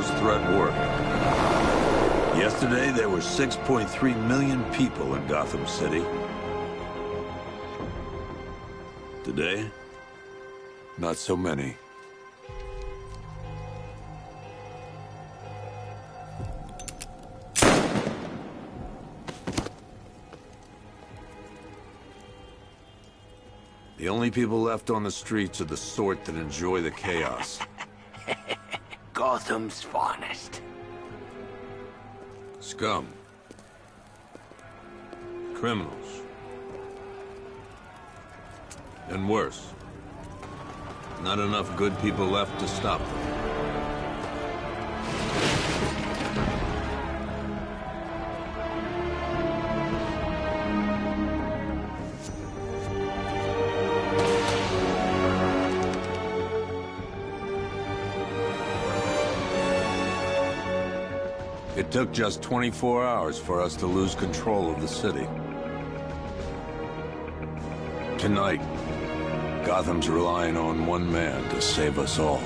Scarecrow's threat worked. Yesterday, there were 6.3 million people in Gotham City. Today, not so many. The only people left on the streets are the sort that enjoy the chaos. Gotham's finest. Scum. Criminals. And worse. Not enough good people left to stop them. It took just 24 hours for us to lose control of the city. Tonight, Gotham's relying on one man to save us all.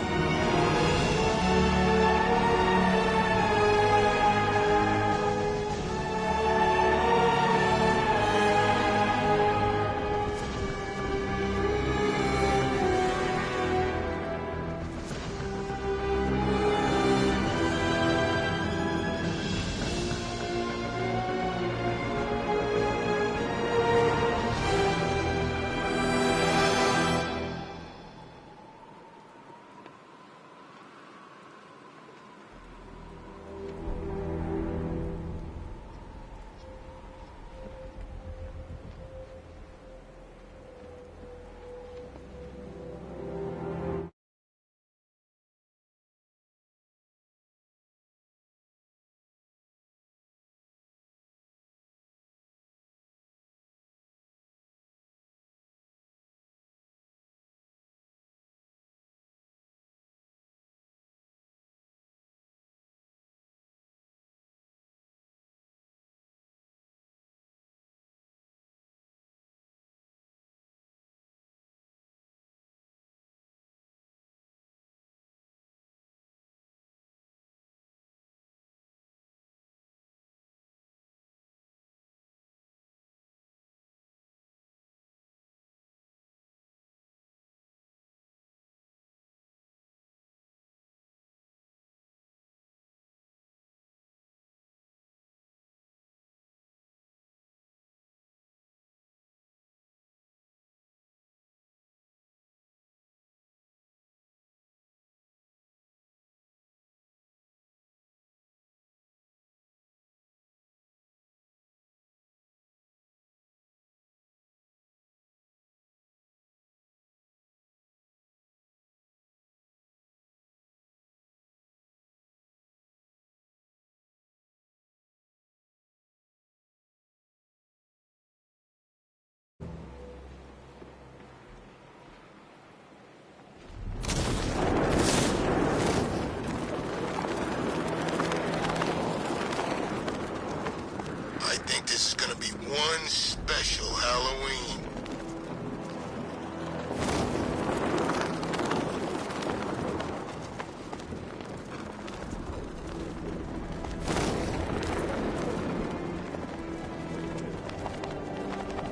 This is gonna be one special Halloween.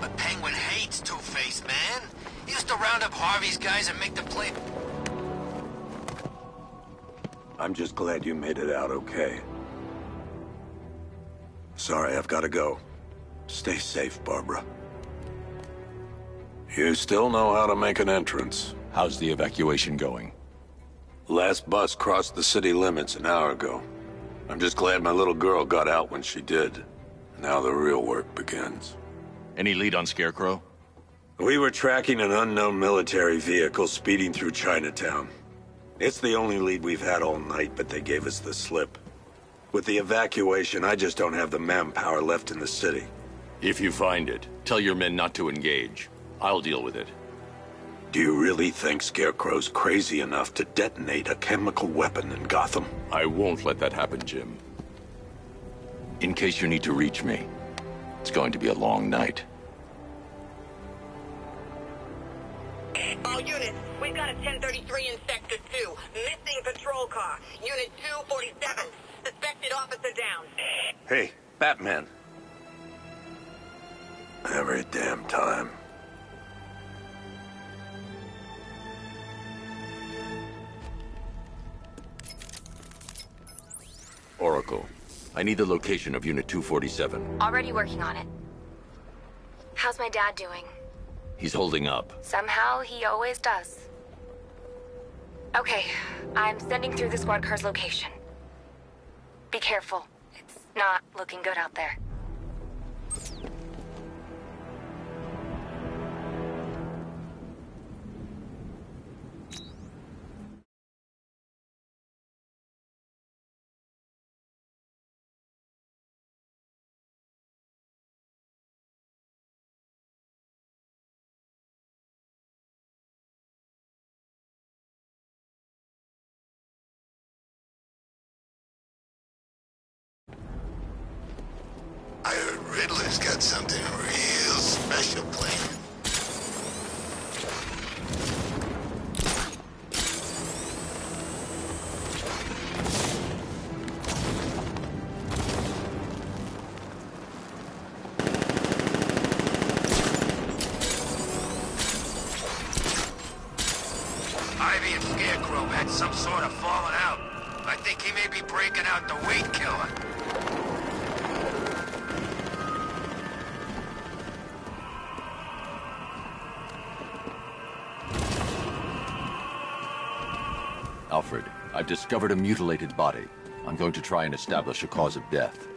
But Penguin hates Two-Face, man. He used to round up Harvey's guys and make them play... I'm just glad you made it out okay. Sorry, I've got to go. Stay safe, Barbara. You still know how to make an entrance. How's the evacuation going? Last bus crossed the city limits an hour ago. I'm just glad my little girl got out when she did. Now the real work begins. Any lead on Scarecrow? We were tracking an unknown military vehicle speeding through Chinatown. It's the only lead we've had all night, but they gave us the slip. With the evacuation, I just don't have the manpower left in the city. If you find it, tell your men not to engage. I'll deal with it. Do you really think Scarecrow's crazy enough to detonate a chemical weapon in Gotham? I won't let that happen, Jim. In case you need to reach me, it's going to be a long night. All units, we've got a 1033 in Sector 2. Missing patrol car. Unit 247. Suspected officer down. Hey, Batman. Every damn time. Oracle, I need the location of Unit 247. Already working on it. How's my dad doing? He's holding up. Somehow, he always does. Okay, I'm sending through the squad car's location. Be careful. It's not looking good out there. I heard Riddler's got something real special planned. Ivy and Scarecrow had some sort of falling out. I think he may be breaking out the weed killer. Alfred, I've discovered a mutilated body. I'm going to try and establish a cause of death.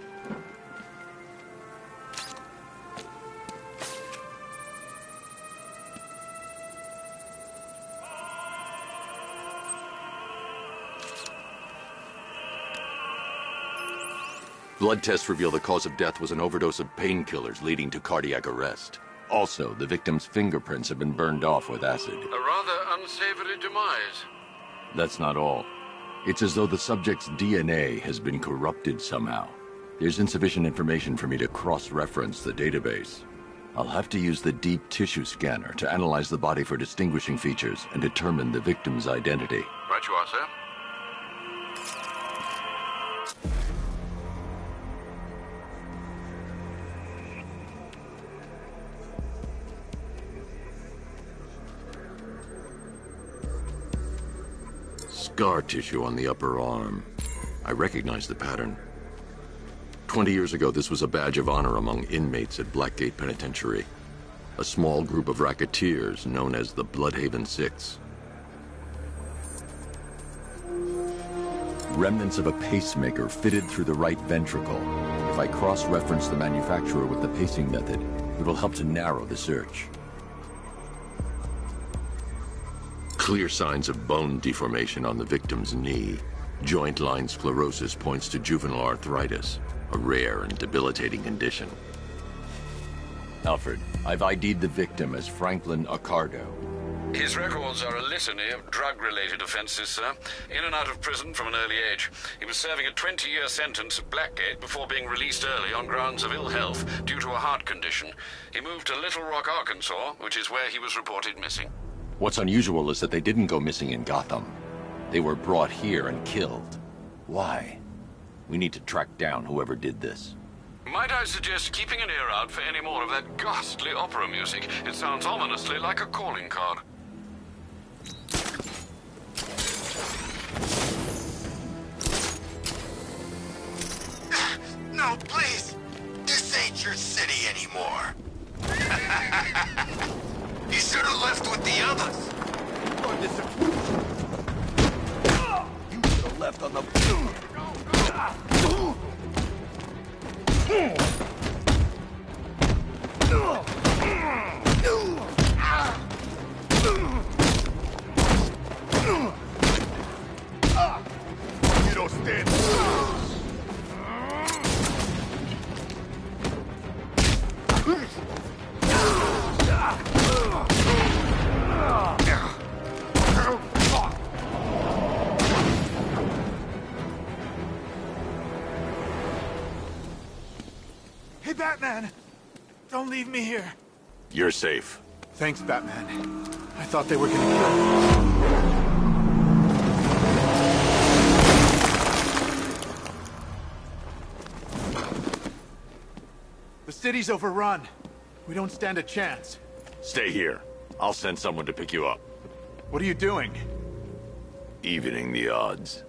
Blood tests reveal the cause of death was an overdose of painkillers leading to cardiac arrest. Also, the victim's fingerprints have been burned off with acid. A rather unsavory demise. That's not all. It's as though the subject's DNA has been corrupted somehow. There's insufficient information for me to cross-reference the database. I'll have to use the deep tissue scanner to analyze the body for distinguishing features and determine the victim's identity. Right you are, sir. Scar tissue on the upper arm. I recognize the pattern. 20 years ago, this was a badge of honor among inmates at Blackgate Penitentiary. A small group of racketeers known as the Bloodhaven Six. Remnants of a pacemaker fitted through the right ventricle. If I cross-reference the manufacturer with the pacing method, it will help to narrow the search. Clear signs of bone deformation on the victim's knee. Joint line sclerosis points to juvenile arthritis, a rare and debilitating condition. Alfred, I've ID'd the victim as Franklin Accardo. His records are a litany of drug-related offenses, sir. In and out of prison from an early age. He was serving a 20-year sentence at Blackgate before being released early on grounds of ill health due to a heart condition. He moved to Little Rock, Arkansas, which is where he was reported missing. What's unusual is that they didn't go missing in Gotham. They were brought here and killed. Why? We need to track down whoever did this. Might I suggest keeping an ear out for any more of that ghastly opera music? It sounds ominously like a calling card. No, please! This ain't your city anymore. You should have left with the others. You should have left on the... You don't stand. Hey, Batman! Don't leave me here. You're safe. Thanks, Batman. I thought they were gonna kill me. The city's overrun. We don't stand a chance. Stay here. I'll send someone to pick you up. What are you doing? Evening the odds.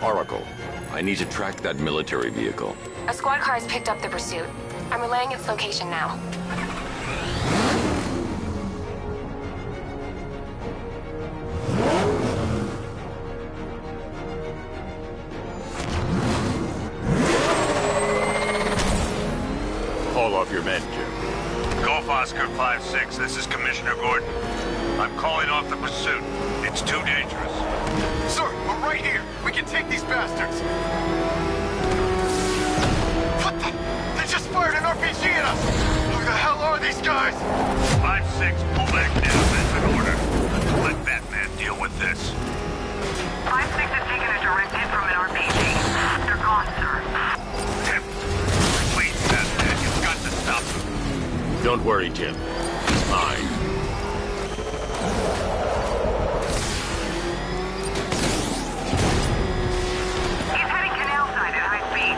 Oracle, I need to track that military vehicle. A squad car has picked up the pursuit. I'm relaying its location now. Call off your men, Jim. Golf Oscar 5-6, this is Commissioner Gordon. I'm calling off the pursuit. It's too dangerous. Sir, we're right here. We can take these bastards. What the? They just fired an RPG at us. Who the hell are these guys? 5-6, pull back now. That's an order. Let Batman deal with this. 5-6 has taken a direct hit from an RPG. They're gone, sir. Tim, please, Batman, you've got to stop them. Don't worry, Jim. He's mine. He's heading canal side at high speed.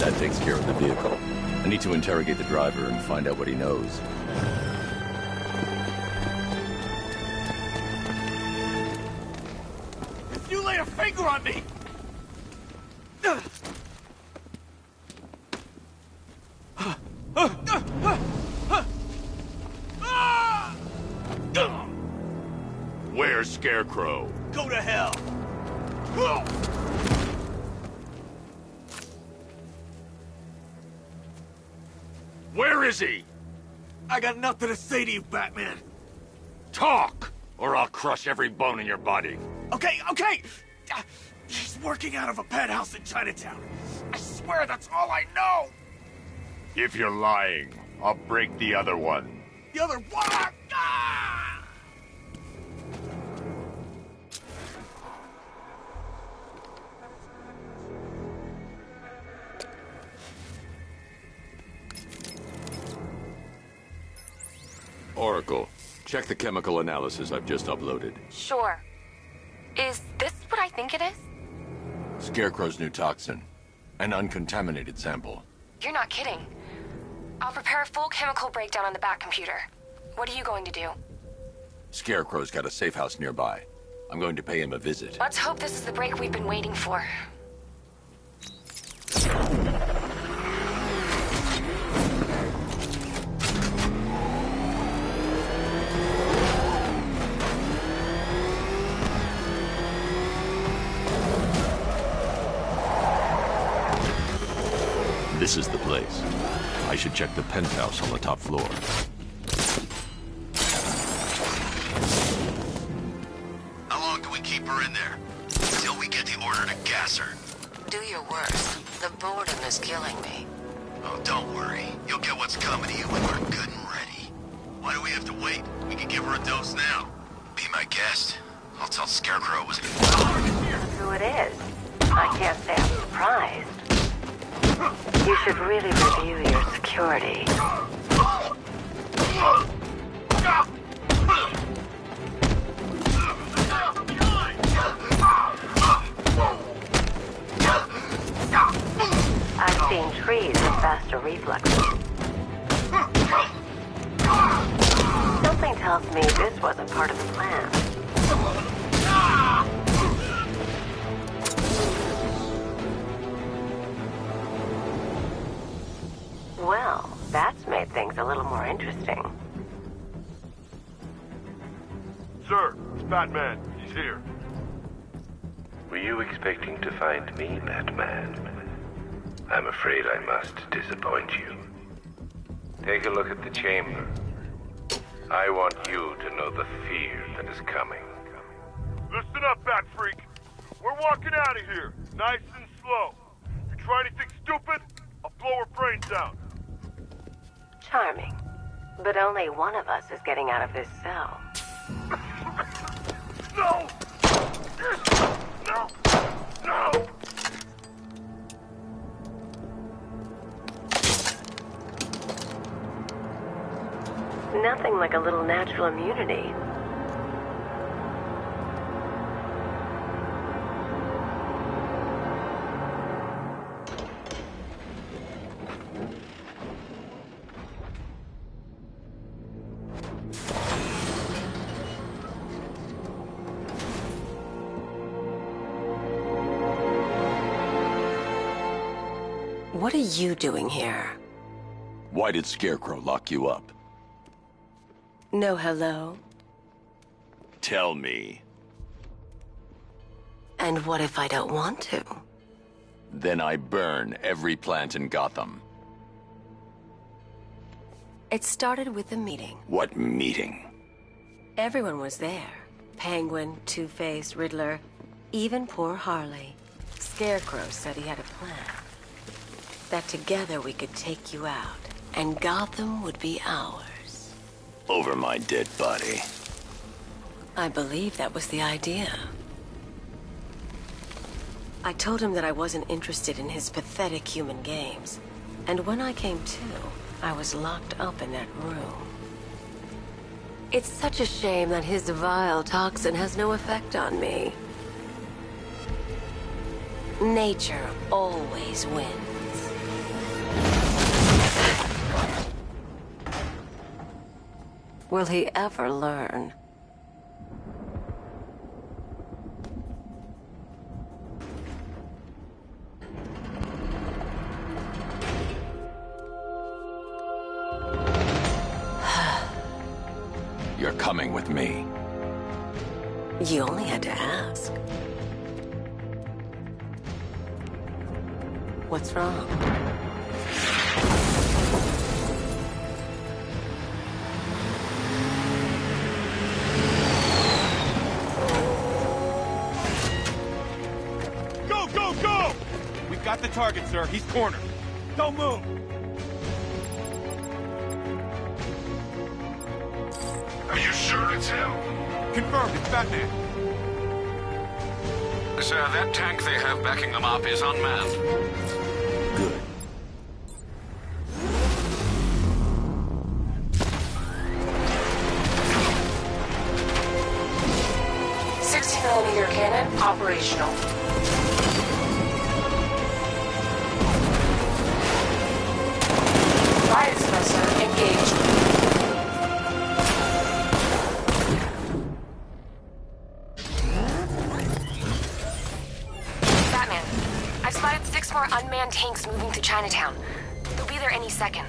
That takes care of the vehicle. I need to interrogate the driver and find out what he knows. If you lay a finger on me! Where's Scarecrow? Go to hell! Where is he? I got nothing to say to you, Batman. Talk, or I'll crush every bone in your body. Okay. He's working out of a penthouse in Chinatown. I swear that's all I know. If you're lying, I'll break the other one. The other one. Ah! Oracle, check the chemical analysis I've just uploaded. Sure. Is this what I think it is? Scarecrow's new toxin. An uncontaminated sample. You're not kidding. I'll prepare a full chemical breakdown on the back computer. What are you going to do? Scarecrow's got a safe house nearby. I'm going to pay him a visit. Let's hope this is the break we've been waiting for. This is the place. I should check the penthouse on the top floor. How long do we keep her in there? Until we get the order to gas her. Do your worst. The boredom is killing me. Oh, don't worry. You'll get what's coming to you when we're good and ready. Why do we have to wait? We can give her a dose now. Be my guest. I'll tell Scarecrow it was... Who it is? I can't say I'm surprised. You should really review your security. I've seen trees with faster reflexes. Something tells me this wasn't part of the plan. Well, that's made things a little more interesting. Sir, it's Batman. He's here. Were you expecting to find me, Batman? I'm afraid I must disappoint you. Take a look at the chamber. I want you to know the fear that is coming. Listen up, Bat Freak. We're walking out of here, nice and slow. You try anything stupid, I'll blow her brains out. Charming. But only one of us is getting out of this cell. No! No! No! Nothing like a little natural immunity. What are you doing here? Why did Scarecrow lock you up? No hello? Tell me. And what if I don't want to? Then I burn every plant in Gotham. It started with a meeting. What meeting? Everyone was there. Penguin, Two-Face, Riddler, even poor Harley. Scarecrow said he had a plan. That together we could take you out, and Gotham would be ours. Over my dead body. I believe that was the idea. I told him that I wasn't interested in his pathetic human games. And when I came to, I was locked up in that room. It's such a shame that his vile toxin has no effect on me. Nature always wins. Will he ever learn? You're coming with me. You only had to ask. What's wrong? Go! We've got the target, sir. He's cornered. Don't move! Are you sure it's him? Confirmed, it's Batman. Sir, that tank they have backing them up is unmanned. Good. $60mm cannon operational. Fire suppressor engaged. Batman, I've spotted 6 more unmanned tanks moving through Chinatown. They'll be there any second.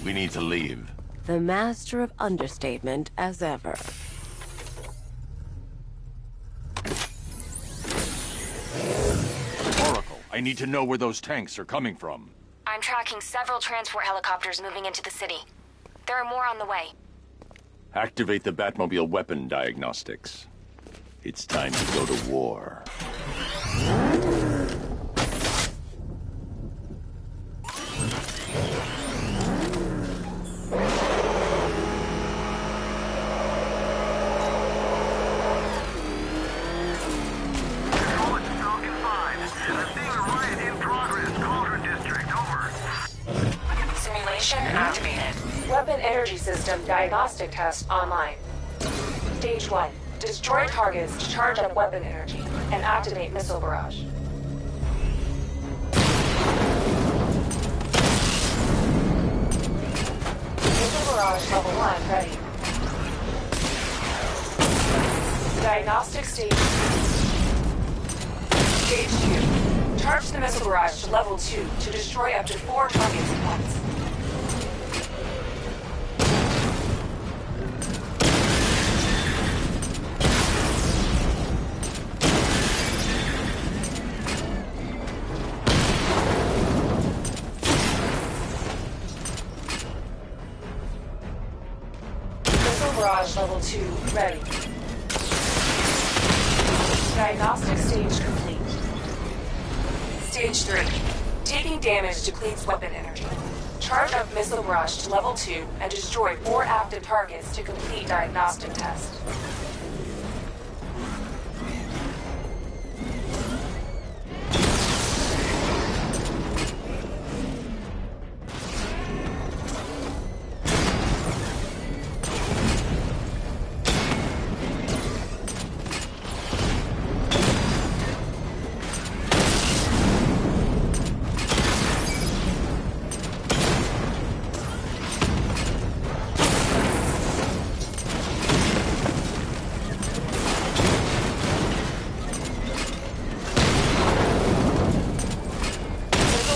We need to leave. The master of understatement as ever. Oracle, I need to know where those tanks are coming from. I'm tracking several transport helicopters moving into the city. There are more on the way. Activate the Batmobile weapon diagnostics. It's time to go to war. Simulation activated. Weapon energy system diagnostic test online. Stage 1. Destroy targets to charge up weapon energy and activate missile barrage. Missile barrage level 1 ready. Diagnostic stage. Stage 2. Charge the missile barrage to level 2 to destroy up to 4 targets at once. Barrage level 2 ready. Diagnostic stage complete. Stage 3. Taking damage depletes weapon energy. Charge up missile barrage to level 2 and destroy 4 active targets to complete diagnostic test.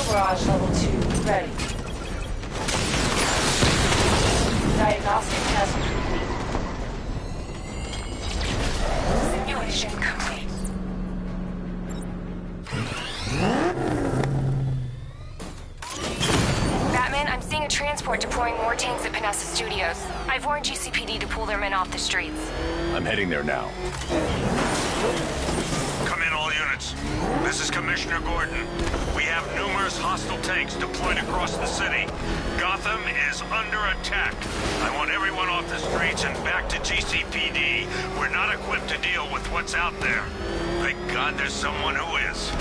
Barrage level 2 ready. Diagnostic test complete. Simulation complete. Batman, I'm seeing a transport deploying more tanks at Panessa Studios. I've warned GCPD to pull their men off the streets. I'm heading there now. Come in, all units. This is Commissioner Gordon. We have numerous hostile tanks deployed across the city. Gotham is under attack. I want everyone off the streets and back to GCPD. We're not equipped to deal with what's out there. Thank God there's someone who is.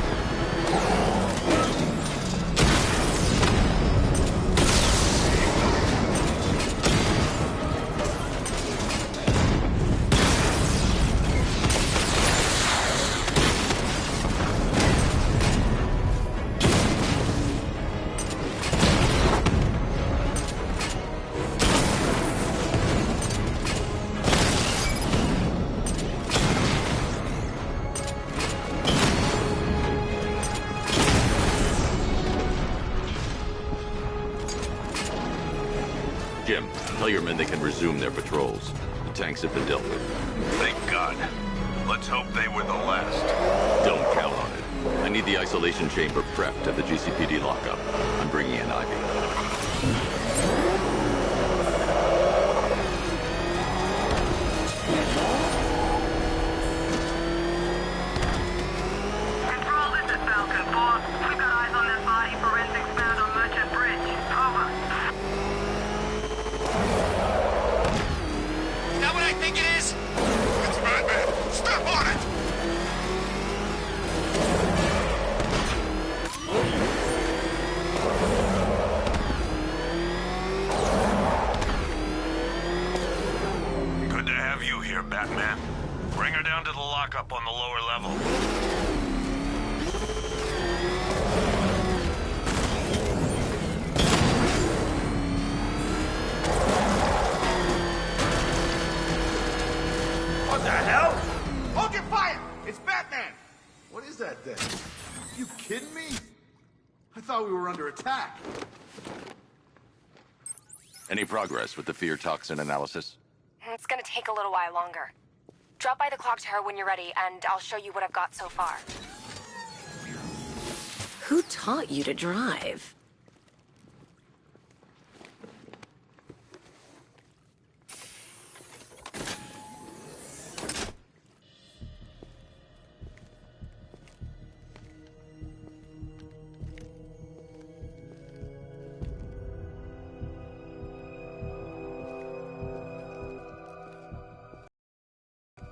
Jim, tell your men they can resume their patrols. The tanks have been dealt with. Thank God. Let's hope they were the last. Don't count on it. I need the isolation chamber prepped at the GCPD lockup. I'm bringing in Ivy. Batman. Bring her down to the lockup on the lower level. What the hell? Hold your fire! It's Batman! What is that thing? You kidding me? I thought we were under attack. Any progress with the fear toxin analysis? It's gonna take a little while longer. Drop by the clock tower when you're ready, and I'll show you what I've got so far. Who taught you to drive?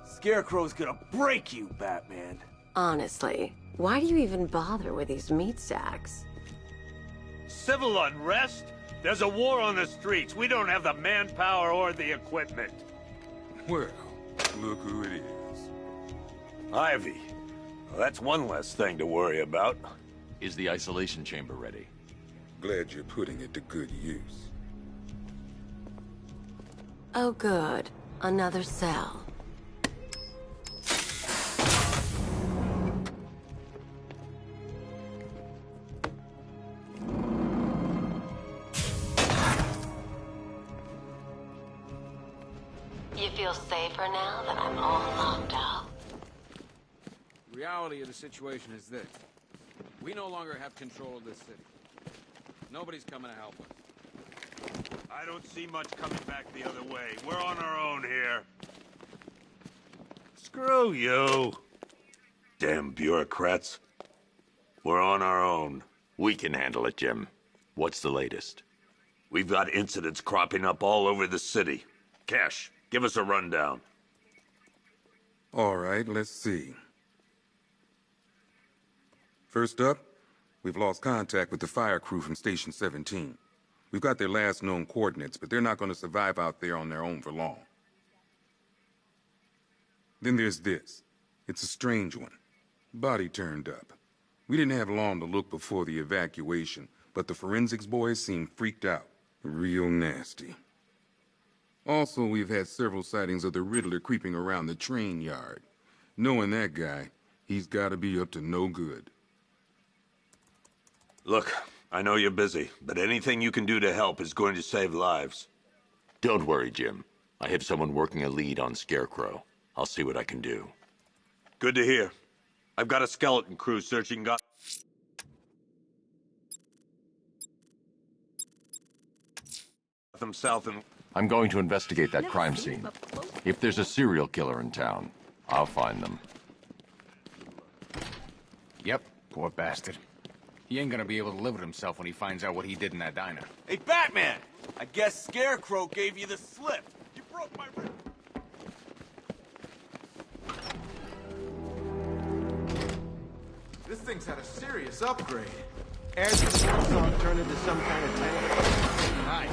Scarecrow's gonna break you, Batman. Honestly, why do you even bother with these meat sacks? Civil unrest? There's a war on the streets. We don't have the manpower or the equipment. Well, Look who it is. Ivy. Well, that's one less thing to worry about. Is the isolation chamber ready? Glad you're putting it to good use. Oh, good. Another cell. You feel safer now that I'm all locked up? The reality of the situation is this. We no longer have control of this city. Nobody's coming to help us. I don't see much coming back the other way. We're on our own here. Screw you. Damn bureaucrats. We're on our own. We can handle it, Jim. What's the latest? We've got incidents cropping up all over the city. Cash, give us a rundown. All right, let's see. First up, we've lost contact with the fire crew from Station 17. We've got their last known coordinates, but they're not going to survive out there on their own for long. Then there's this. It's a strange one. Body turned up. We didn't have long to look before the evacuation, but the forensics boys seemed freaked out. Real nasty. Also, we've had several sightings of the Riddler creeping around the train yard. Knowing that guy, he's got to be up to no good. Look, I know you're busy, but anything you can do to help is going to save lives. Don't worry, Jim. I have someone working a lead on Scarecrow. I'll see what I can do. Good to hear. I've got a skeleton crew searching Gotham South and... I'm going to investigate that crime scene. If there's a serial killer in town, I'll find them. Yep, poor bastard. He ain't gonna be able to live with himself when he finds out what he did in that diner. Hey, Batman! I guess Scarecrow gave you the slip. You broke my rib. This thing's had a serious upgrade. Air saw it turn into some kind of tank. Nice.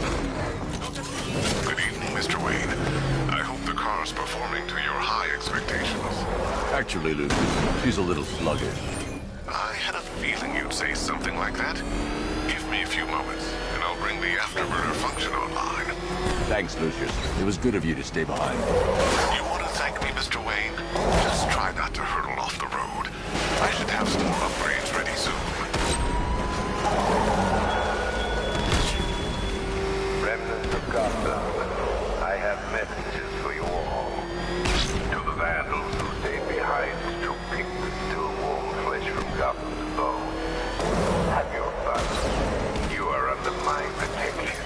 Good evening, Mr. Wayne. I hope the car's performing to your high expectations. Actually, Lucius, she's a little sluggish. I had a feeling you'd say something like that. Give me a few moments, and I'll bring the afterburner function online. Thanks, Lucius. It was good of you to stay behind. You want to thank me, Mr. Wayne? Just try not to hurtle off the road. I should have some more upgrades ready soon. Remnants of Gotham, I have messages for you all. To the vandals who stayed behind to pick the still warm flesh from Gotham's bone. Have your fun. You are under my protection.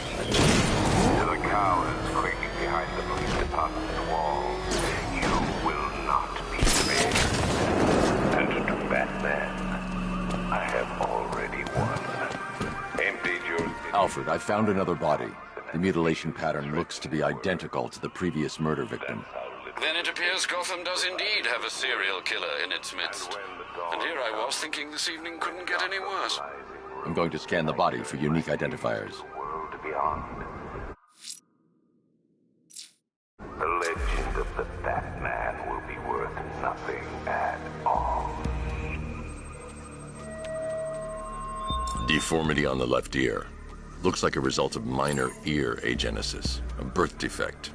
To the cowards quaking behind the police department's walls, you will not be spared. And to Batman, I have already won. Emptied your city. Alfred, I found another body. The mutilation pattern looks to be identical to the previous murder victim. Then it appears Gotham does indeed have a serial killer in its midst. And here I was thinking this evening couldn't get any worse. I'm going to scan the body for unique identifiers. World beyond. The legend of the Batman will be worth nothing at all. Deformity on the left ear. Looks like a result of minor ear agenesis, a birth defect.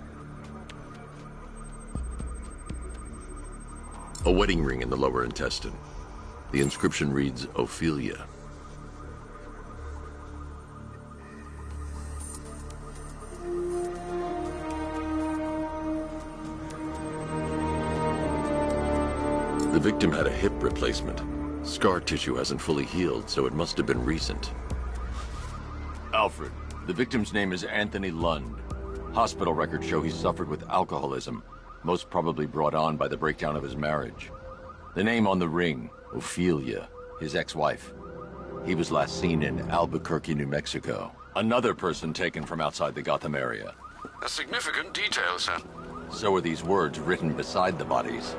A wedding ring in the lower intestine. The inscription reads, Ophelia. The victim had a hip replacement. Scar tissue hasn't fully healed, so it must have been recent. Alfred, the victim's name is Anthony Lund. Hospital records show he suffered with alcoholism, most probably brought on by the breakdown of his marriage. The name on the ring, Ophelia, his ex-wife. He was last seen in Albuquerque, New Mexico. Another person taken from outside the Gotham area. A significant detail, sir. So are these words written beside the bodies.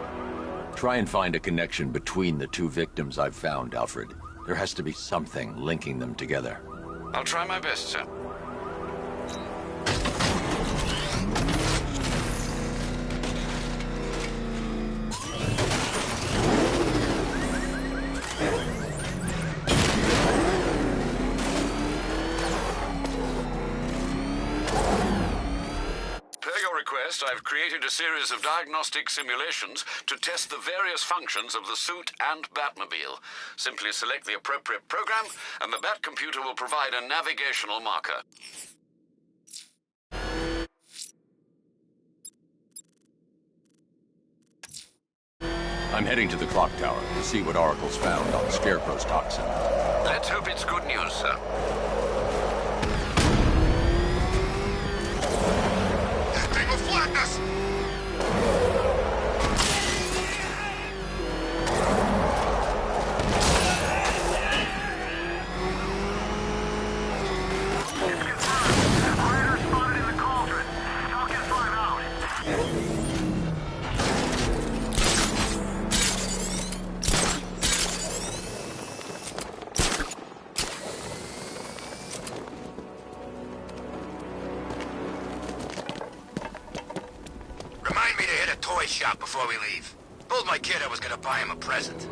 Try and find a connection between the two victims I've found, Alfred. There has to be something linking them together. I'll try my best, sir. created a series of diagnostic simulations to test the various functions of the suit and Batmobile. Simply select the appropriate program, and the Bat computer will provide a navigational marker. I'm heading to the clock tower to see what Oracle's found on Scarecrow's toxin. Let's hope it's good news, sir. That thing will flatten us! Shop before we leave. Told my kid I was gonna buy him a present.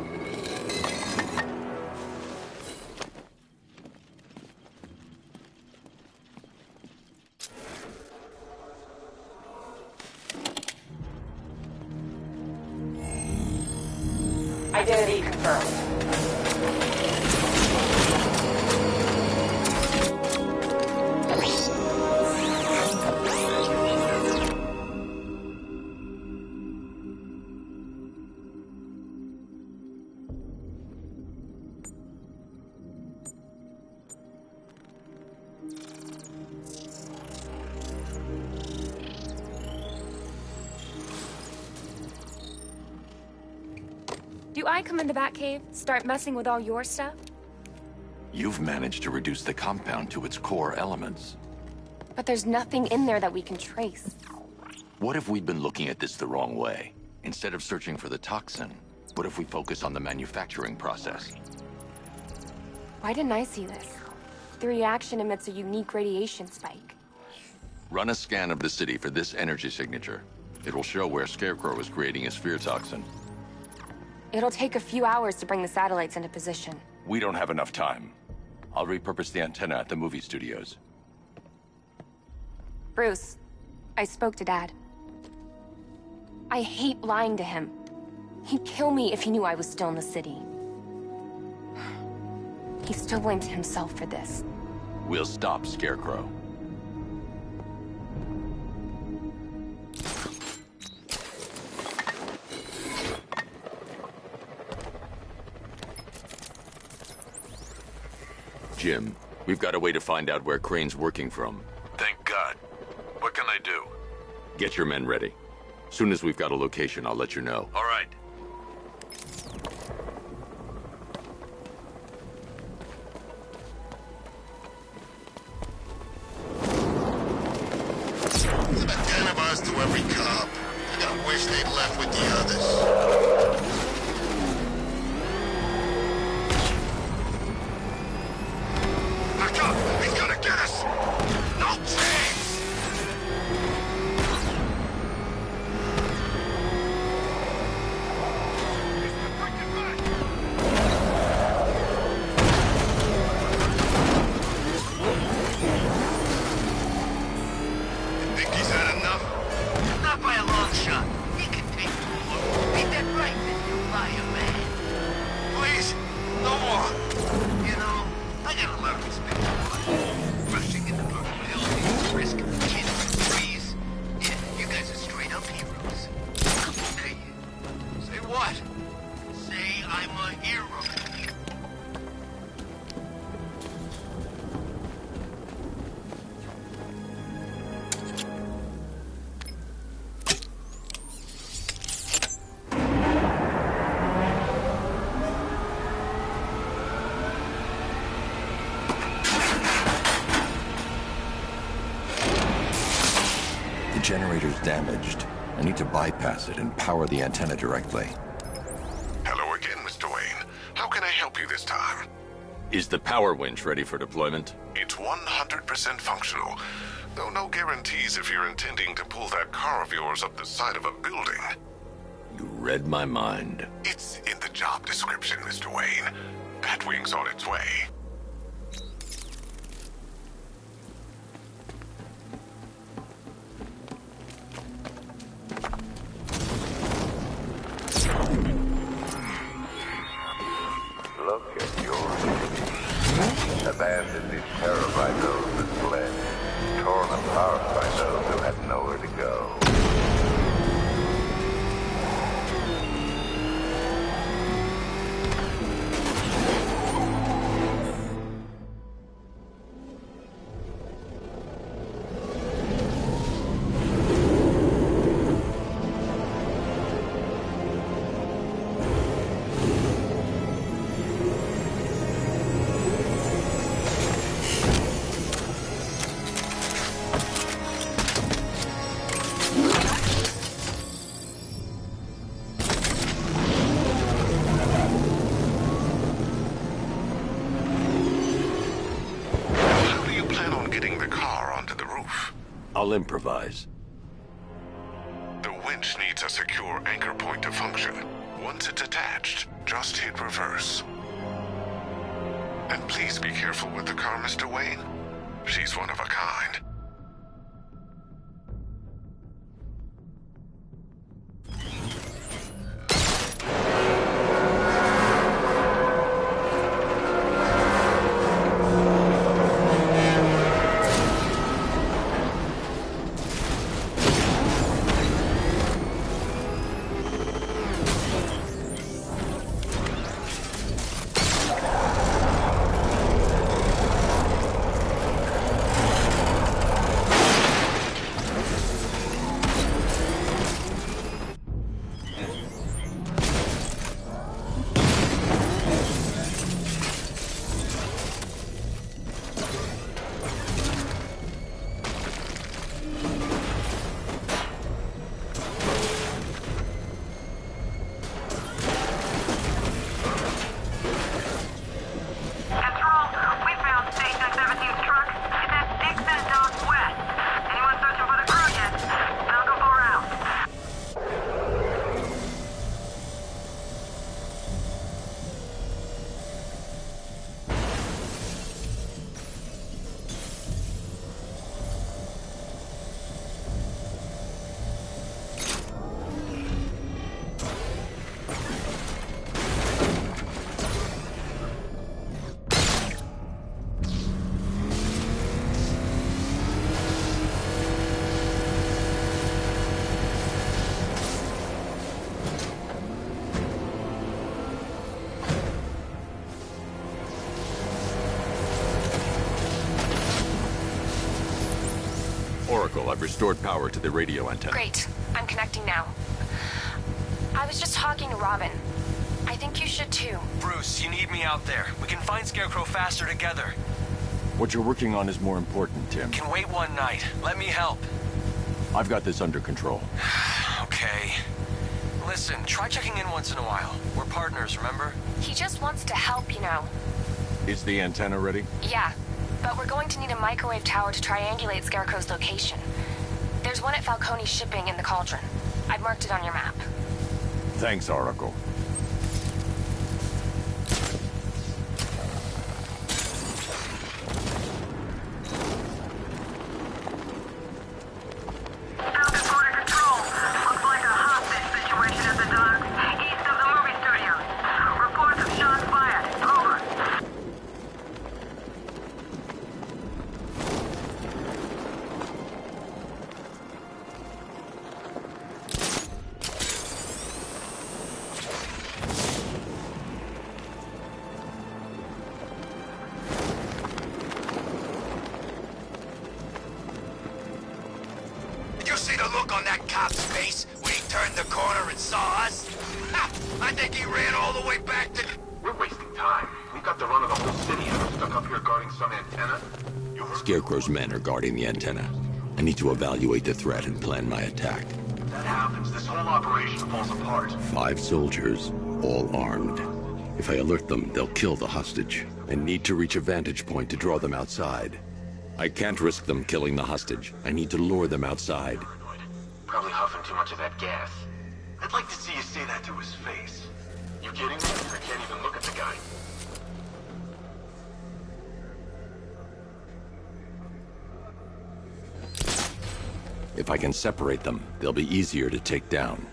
Identity confirmed. Do I come in the Batcave, start messing with all your stuff? You've managed to reduce the compound to its core elements. But there's nothing in there that we can trace. What if we'd been looking at this the wrong way? Instead of searching for the toxin, what if we focus on the manufacturing process? Why didn't I see this? The reaction emits a unique radiation spike. Run a scan of the city for this energy signature. It will show where Scarecrow is creating his fear toxin. It'll take a few hours to bring the satellites into position. We don't have enough time. I'll repurpose the antenna at the movie studios. Bruce, I spoke to Dad. I hate lying to him. He'd kill me if he knew I was still in the city. He still blames himself for this. We'll stop Scarecrow. Jim, we've got a way to find out where Crane's working from. Thank God. What can I do? Get your men ready. Soon as we've got a location, I'll let you know. All right. There's about 10 of us to every cop. I'm gonna wish they'd left with the others. Back up! He's gonna get us! No chance! Think he's had enough? Not by a long shot. He can take more. Ain't that right, Mr. Fireman? Please, no more. You know, I got a lot of respect for you. Rushing into Brooklyn Hills, risk of kids and trees. Yeah, you guys are straight up heroes. Say what? Say I'm a hero. The generator's damaged. I need to bypass it and power the antenna directly. Hello again, Mr. Wayne. How can I help you this time? Is the power winch ready for deployment? It's 100% functional, though no guarantees if you're intending to pull that car of yours up the side of a building. You read my mind. It's in the job description, Mr. Wayne. Batwing's on its way. abandoned in terror by those that fled, torn apart by those who had nowhere to go. I'll improvise. The winch needs a secure anchor point to function. Once it's attached, just hit reverse. And please be careful with the car, Mr. Wayne. She's one of a kind. Oracle, I've restored power to the radio antenna. Great. I'm connecting now. I was just talking to Robin. I think you should too. Bruce, you need me out there. We can find Scarecrow faster together. What you're working on is more important, Tim. Can wait one night. Let me help. I've got this under control. Okay. Listen, try checking in once in a while. We're partners, remember? He just wants to help, you know. Is the antenna ready? Yeah, but we're going to need a microwave tower to triangulate Scarecrow's location. There's one at Falcone's shipping in the Cauldron. I've marked it on your map. Thanks, Oracle. I think he ran all the way back to... We're wasting time. We've got the run of the whole city and we're stuck up here guarding some antenna. Scarecrow's men are guarding the antenna. I need to evaluate the threat and plan my attack. If that happens, this whole operation falls apart. 5 soldiers, all armed. If I alert them, they'll kill the hostage. I need to reach a vantage point to draw them outside. I can't risk them killing the hostage. I need to lure them outside. Probably huffing too much of that gas. I'd like to see you say that to his face. You kidding me? I can't even look at the guy. If I can separate them, they'll be easier to take down.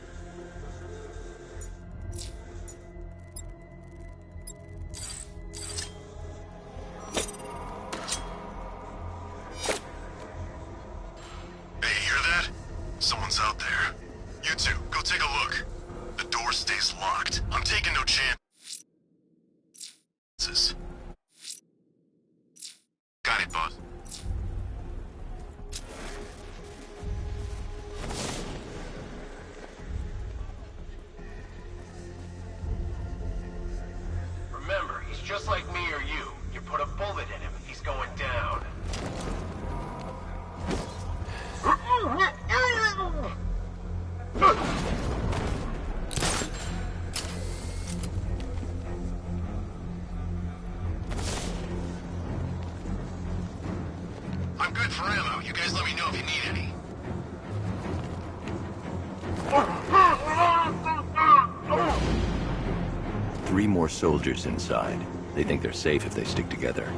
is. Got it, boss. Remember, he's just like me or you. You put a bullet in him, he's going down. I'm good for ammo. You guys let me know if you need any. Three more soldiers inside. They think they're safe if they stick together.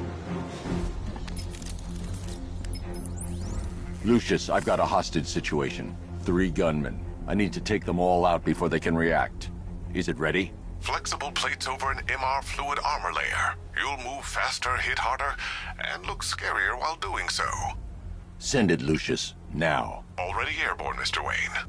Lucius, I've got a hostage situation. 3 gunmen. I need to take them all out before they can react. Is it ready? Flexible plates over an MR fluid armor layer. You'll move faster, hit harder, and look scarier while doing so. Send it, Lucius. Now. Already airborne, Mr. Wayne.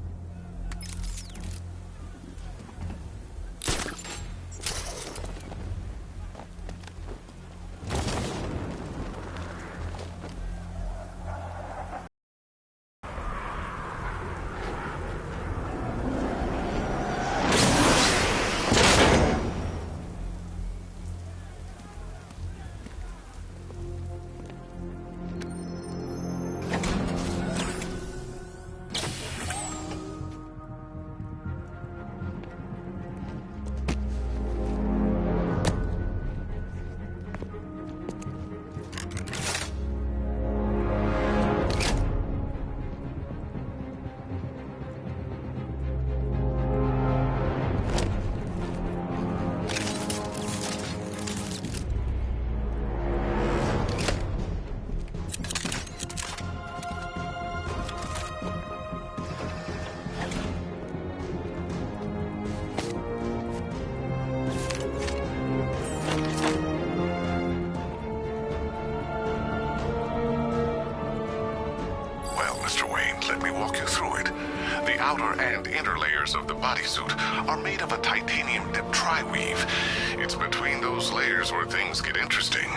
Let me walk you through it. The outer and inner layers of the bodysuit are made of a titanium dip tri-weave. It's between those layers where things get interesting.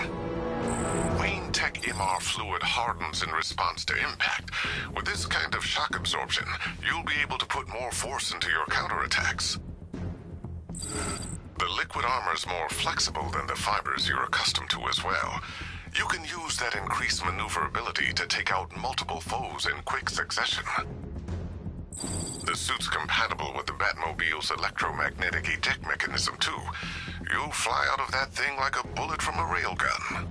Wayne Tech MR fluid hardens in response to impact. With this kind of shock absorption, you'll be able to put more force into your counterattacks. The liquid armor's more flexible than the fibers you're accustomed to as well. You can use that increased maneuverability to take out multiple foes in quick succession. The suit's compatible with the Batmobile's electromagnetic eject mechanism, too. You'll fly out of that thing like a bullet from a railgun.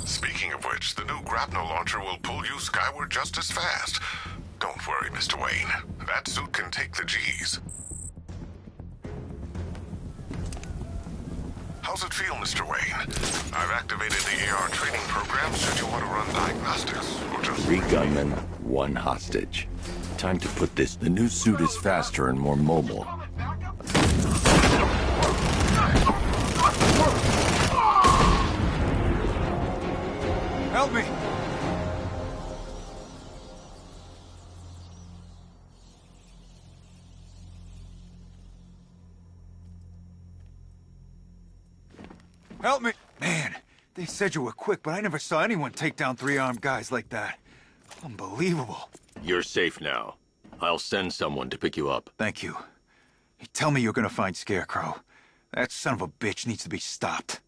Speaking of which, the new grapnel launcher will pull you skyward just as fast. Don't worry, Mr. Wayne. That suit can take the G's. How's it feel, Mr. Wayne? I've activated the AR training program should you want to run diagnostics, or just... 3 gunmen, 1 hostage. Time to put this. The new suit is faster and more mobile. Help me! Help me! Man, they said you were quick, but I never saw anyone take down 3 armed guys like that. Unbelievable. You're safe now. I'll send someone to pick you up. Thank you. Tell me you're gonna find Scarecrow. That son of a bitch needs to be stopped.